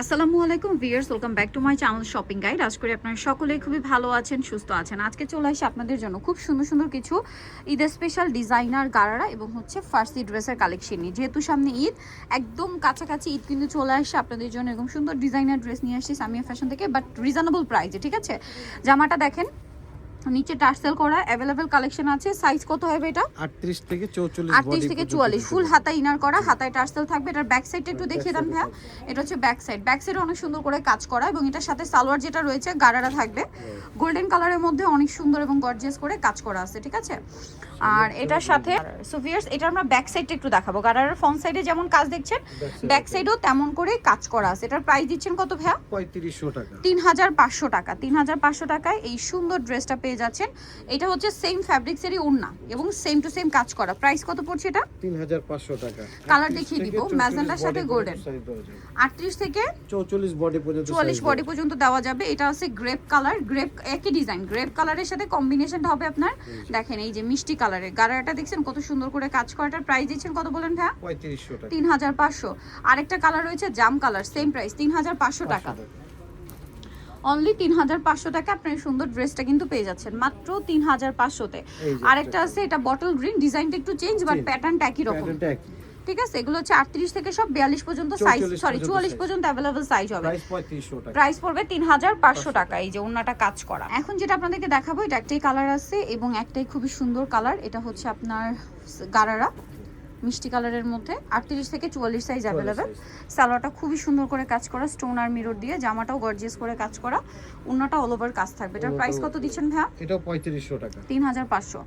আসসালামু আলাইকুম viewers, welcome back to my channel shopping guide. আশা করি আপনারা সকলেই খুবই ভালো আছেন, সুস্থ আছেন। আজকে চলে আসি আপনাদের জন্য খুব সুন্দর সুন্দর কিছু ঈদের স্পেশাল ডিজাইনার গারারা এবং হচ্ছে ফার্সি ড্রেসের কালেকশন নিয়ে। যেহেতু সামনে ঈদ, একদম কাছাকাছি ঈদ কিন্তু চলে আসছে, আপনাদের জন্য এরকম সুন্দর ডিজাইনার ড্রেস নিয়ে আসছি সামিয়া ফ্যাশন থেকে, বাট রিজনেবল প্রাইসে। ঠিক আছে, জামাটা দেখেন নিচে টার্সেল করা অ্যাভেলেবেল কালেকশন আছে। সাইজ কত হবে এটা? 38 থেকে 44 38 থেকে 44 ফুল হাতা ইনার করা, হাতায় টার্সেল থাকবে। এটার ব্যাক সাইডটা একটু দেখিয়ে দেন ভাইয়া। এটা হচ্ছে ব্যাক সাইড, ব্যাক সাইডে অনেক সুন্দর করে কাজ করা এবং এটার সাথে সালোয়ার যেটা রয়েছে গারারা থাকবে গোল্ডেন কালারের মধ্যে, অনেক সুন্দর এবং গর্জিয়াস করে কাজ করা আছে। ঠিক আছে, আর এটার সাথে সো ভিউয়ার্স এটা আমরা ব্যাক সাইডটা একটু দেখাবো। গারারার ফ্রন্ট সাইডে যেমন কাজ দেখছেন, ব্যাক সাইডেও তেমন করে কাজ করা আছে। এটার প্রাইস দিচ্ছেন কত ভাইয়া? 3500 টাকা। 3500 টাকা। 3500 টাকায় এই সুন্দর ড্রেসটা পেয়ে যাচ্ছেন। এটা হচ্ছে সেম ফ্যাব্রিক্সেরই ওড়না এবং সেম টু সেম কাজ করা। প্রাইস কত পড়ছে এটা? 3500 টাকা। কালার দেখিয়ে দিব, ম্যাজেন্টার সাথে গোল্ডেন। 38 থেকে 44 বডি পর্যন্ত 44 বডি পর্যন্ত দেওয়া যাবে। এটা আছে গ্রেপ কালার, গ্রেপ একই ডিজাইন, গ্রেপ কালারের সাথে কম্বিনেশনটা হবে আপনার। দেখেন এই যে মিষ্টি কালারের গারাটা দেখছেন কত সুন্দর করে কাজ করাটার প্রাইস দিচ্ছেন কত বলেন ভাইয়া? 3500 টাকা। 3500। আরেকটা কালার রয়েছে জাম কালার, সেম প্রাইস 3500 টাকা। অনলি 3500 টাকা আপনার সুন্দর ড্রেসটা কিন্তু পেয়ে যাচ্ছেন মাত্র 3500-তে। আরেকটা আছে এটা বটল গ্রিন, ডিজাইনটা একটু চেঞ্জ বাট প্যাটার্নটা একই রকম। ঠিক আছে, এগুলো হচ্ছে 38 থেকে সব 42 পর্যন্ত সাইজ, সরি 44 পর্যন্ত अवेलेबल সাইজ হবে। প্রাইস 3500 টাকা। প্রাইস পড়বে 3500 টাকা। এই যে ওন্নাটা কাজ করা। এখন যেটা আপনাদেরকে দেখাবো, এটা একটাই কালার আছে এবং একটাই খুবই সুন্দর কালার। এটা হচ্ছে আপনার গারারা মিষ্টি কালারের মধ্যে 38 থেকে 44 সাইজ अवेलेबल। সালোয়ারটা খুবই সুন্দর করে কাজ করা স্টোন আর মিরর দিয়ে, জামাটাও গর্জিয়াস করে কাজ করা, ওন্নাটা অল ওভার কাজ থাকবে। এটার প্রাইস কত দিচ্ছেন ভাইয়া? এটাও 3500 টাকা। 3500।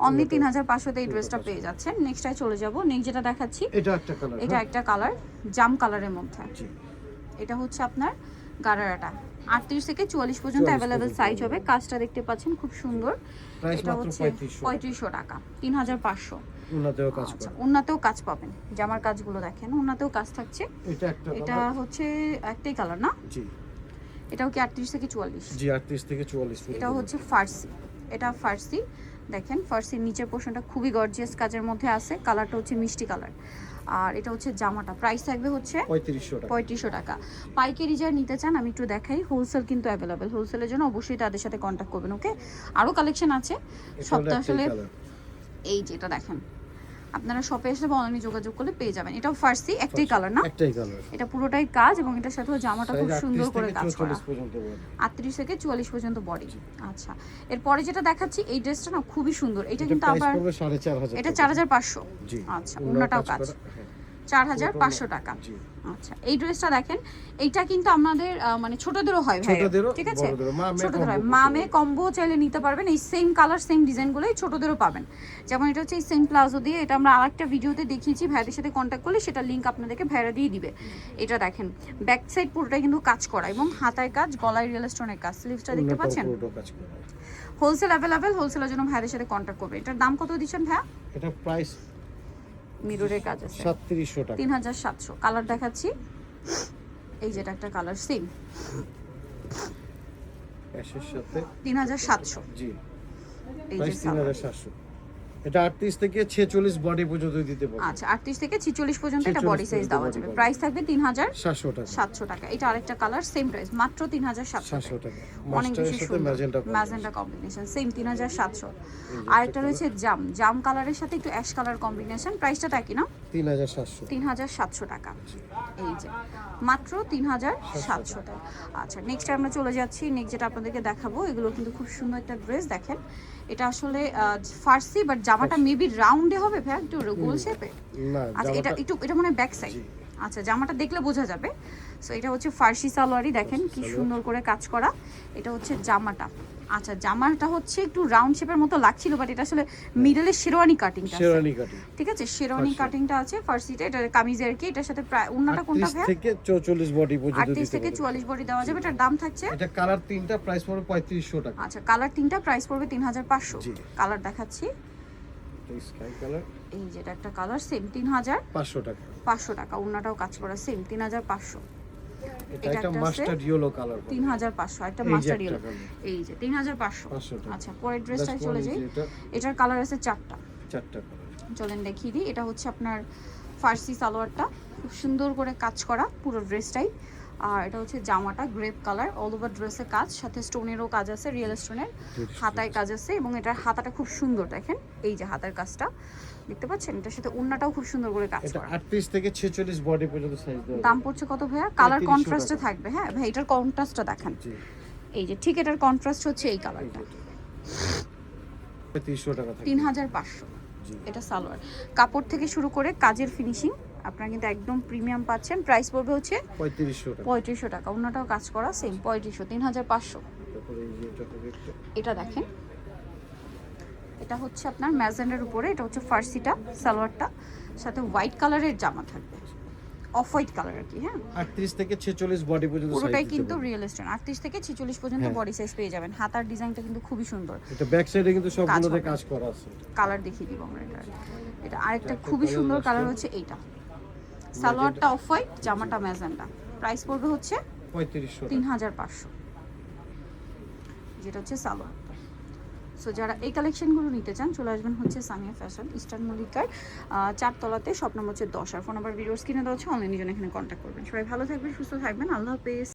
অনলি 3500 তে এই ড্রেসটা পেয়ে যাচ্ছেন। নেক্সটটাই চলে যাব। নেক্সট যেটা দেখাচ্ছি, এটা একটা কালার, এটা একটা কালার জাম কালারের মধ্যে। এটা হচ্ছে আপনার গারারাটা 38 থেকে 44 পর্যন্ত अवेलेबल সাইজ হবে। কাজটা দেখতে পাচ্ছেন খুব সুন্দর। প্রাইস এটা মাত্র হচ্ছে 3500 টাকা। 3500। উন্নতেও কাজ করে। উন্নতেও কাজ পাবেন, জামার কাজগুলো দেখেন, উন্নতেও কাজ থাকছে। এটা হচ্ছে একটাই কালার না? জি। এটাও কি 38 থেকে 44? জি 38 থেকে 44। এটা হচ্ছে ফার্সি, এটা ফার্সি। দেখেন ফার্সির নিচের পোর্শনটা খুবই গর্জিয়াস কাজের মধ্যে আছে, কালারটা হচ্ছে মিষ্টি কালার। আর এটা হচ্ছে জামাটা, প্রাইস থাকবে হচ্ছে 3500 টাকা। পাইকারি যা নিতে চান আমি একটু দেখাই, হোলসেল কিন্তু অ্যাভেলেবেল। হোলসেলের জন্য অবশ্যই তাদের সাথে কন্ট্যাক্ট করবেন। ওকে, আরও কালেকশন আছে সবটা আসলে। এই যে এটা দেখেন, আপনারা শপে এসে বা অনলাইনে যোগাযোগ করলে পেয়ে যাবেন। এটাও ফার্সি, একটাই কালার না? একটাই কালার। এটা পুরোটাই কাজ এবং এটার সাথে জামাটা খুব সুন্দর করে কাজ করা। 38 থেকে 44 পর্যন্ত বডি। আচ্ছা, এরপরে যেটা দেখাচ্ছি এই ড্রেসটা না খুবই সুন্দর। এটা কিন্তু আবার এটা 4500। আচ্ছা, ওন্নাটাও কাজ 4500 টাকা। আচ্ছা, এই ড্রেসটা দেখেন, এইটা কিন্তু আমাদের মানে ছোটদেরও হয় ভাই, ঠিক আছে? ছোটদের হয়, মা মেয়ে কম্বো চাইলে নিতে পারবেন। এই সেম কালার সেম ডিজাইনগুলোই ছোটদেরও পাবেন। যেমন এটা হচ্ছে এই সেম প্লাজো দিয়ে, এটা আমরা আরেকটা ভিডিওতে দেখিয়েছি, ভাইদের সাথে কন্ট্যাক্ট করলে সেটা লিংক আপনাদেরকে ভাইরা দিয়ে দিবে। এটা দেখেন ব্যাক সাইড পুরোটাই কিন্তু কাজ করা এবং হাতায় কাজ, গলায় রিয়েল স্টোনের কাজ, স্লিভসটা দেখতে পাচ্ছেন। হোলসেল অ্যাভেলেবেল, হোলসেলের জন্য ভাইদের সাথে কন্ট্যাক্ট করবে। এটার দাম কত দিচ্ছেন ভাইয়া? এটা প্রাইস মিররের কাজ আছে 3700 টাকা। 3700। কালার দেখাচ্ছি, এই যেটা একটা কালার সেম অ্যাশের সাথে 3700। জি, এই যে প্রাইস 3700। এটা 38 থেকে 46 বডি পর্যন্ত দিতে পারবেন। আচ্ছা, 38 থেকে 46 পর্যন্ত এটা বডি সাইজ দেওয়া যাবে। প্রাইস থাকবে 3700 টাকা। 700 টাকা। এটা আরেকটা কালার সেম প্রাইস মাত্র 3700 টাকা। অনেক বেশি সুন্দর ম্যাজেন্টা কম্বিনেশন, সেম 3700। আরেকটা রয়েছে জাম কালারের সাথে একটু অ্যাশ কালার কম্বিনেশন, প্রাইসটা একই না? 3700 টাকা। এই যে মাত্র 3700 টাকা। আচ্ছা, নেক্সট আমরা চলে যাচ্ছি। নেক্সট যেটা আপনাদেরকে দেখাবো, এগুলো কিন্তু খুব সুন্দর একটা ড্রেস। দেখেন এটা আসলে ফার্সি, বাট জামাটা মেবি রাউন্ডে হবে ভাই, একটু গোল শেপে। আচ্ছা, এটা মানে ব্যাক সাইড। আচ্ছা, জামাটা দেখলে বোঝা যাবে। সো এটা হচ্ছে ফার্সি সালোয়ারই, দেখেন কি সুন্দর করে কাজ করা। এটা হচ্ছে জামাটা। আচ্ছা, জামাটা হচ্ছে একটু রাউন্ড শেপের মতো লাগছিল, বাট এটা আসলে মিডলে শেরওয়ানি কাটিংটা আছে। ঠিক আছে, শেরওয়ানি কাটিংটা আছে ফার্সিতে। এটা কামিজের কি, এটার সাথে প্রায় ওন্নাটা কোনটা ভাই? 38 থেকে 44 বডি পর্যন্ত 38 থেকে 44 বডি দেওয়া যাবে। এটার দাম থাকছে, এটা কালার তিনটা, প্রাইস পড়বে 3500 টাকা। আচ্ছা, কালার তিনটা, প্রাইস পড়বে 3500। কালার দেখাচ্ছি, স্কাই কালার। এই যেটা একটা কালার সেম 3500 টাকা। 500 টাকা। ওন্নাটাও কাজ করা সেম 3500। এটা একটা মাস্টার্ড ইয়েলো কালার 3500। একটা মাস্টার্ড ইয়েলো, এই যে 3500। আচ্ছা, পরের ড্রেসটাই চলে যাই। এটার কালার আছে চারটা কালার। চলেন দেখিয়ে দিই। এটা হচ্ছে আপনার ফার্সি সালোয়ারটা, খুব সুন্দর করে কাজ করা পুরো ড্রেসটাই। আর এটা হচ্ছে জামাটা গ্রেপ কালার, অল ওভার ড্রেসে কাজ, সাথে স্টোনেরও কাজ আছে, রিয়েল স্টোনের হাতায় কাজ আছে, এবং এটার হাতাটা খুব সুন্দর দেখেন, এই যে হাতার কাজটা দেখতে পাচ্ছেন, এটার সাথে ওড়নাটাও খুব সুন্দর করে কাজ এটা করা। 38 থেকে 46 বডি পর্যন্ত সাইজ দেওয়া দাম পড়ছে কত ভাইয়া? কালার 3500 কন্ট্রাস্টে টাকা। থাকবে, হ্যাঁ ভাই এটার কন্ট্রাস্টটা দেখেন, জি এই যে ঠিক এটার কন্ট্রাস্ট হচ্ছে এই কালারটা। 300 টাকা থাকে 3500 জি এটা সালোয়ার। কাপড় থেকে শুরু করে কাজের ফিনিশিং আপনারা কিন্তু একদম প্রিমিয়াম পাচ্ছেন। প্রাইস পড়বে হচ্ছে 3500 টাকা 3500 টাকা। অন্যটাও কাজ করা সেম 3500, 3500। তারপরে এই যে এটা হবে একটা এটা দেখেন, এটা হচ্ছে আপনার ম্যাজেন্ডার উপরে, এটা হচ্ছে ফার্সিটা সালোয়ারটা, সাথে হোয়াইট কালারের জামা থাকবে, অফ হোয়াইট কালার আর কি। হ্যাঁ 38 থেকে 46 বডি পর্যন্ত সাইজ পুরোটাই কিন্তু রিয়েল স্টোন, 38 থেকে 46 পর্যন্ত হ্যাঁ। বডি সাইজ পেয়ে যাবেন। হাতার ডিজাইনটা কিন্তু খুবই সুন্দর, এটা ব্যাক সাইডে কিন্তু সবগুলোতে হবে। কাজ করা আছে কালার দেখিয়ে দিব আমরা। এটা আরেকটা খুবই সুন্দর কালার হচ্ছে এইটা, সালোয়ারটা অফ হোয়াইট, জামাটা ম্যাজেন্ডা। প্রাইস পড়বে হচ্ছে 3500 টাকা 3500, যেটা হচ্ছে সালোয়ার। সো যারা এই কালেকশনগুলো নিতে চান চলে আসবেন হচ্ছে সামিয়া ফ্যাশন, ইস্টার্ন মল্লিকার 4 তলাতে, শপ নম্বর হচ্ছে 10, আর ফোন নাম্বার ভিডিওস কিনে দেওয়া হচ্ছে, অনলাইনে জন্য এখানে কন্ট্যাক্ট করবেন। সবাই ভালো থাকবেন, সুস্থ থাকবেন, আল্লাহ হাফেজ।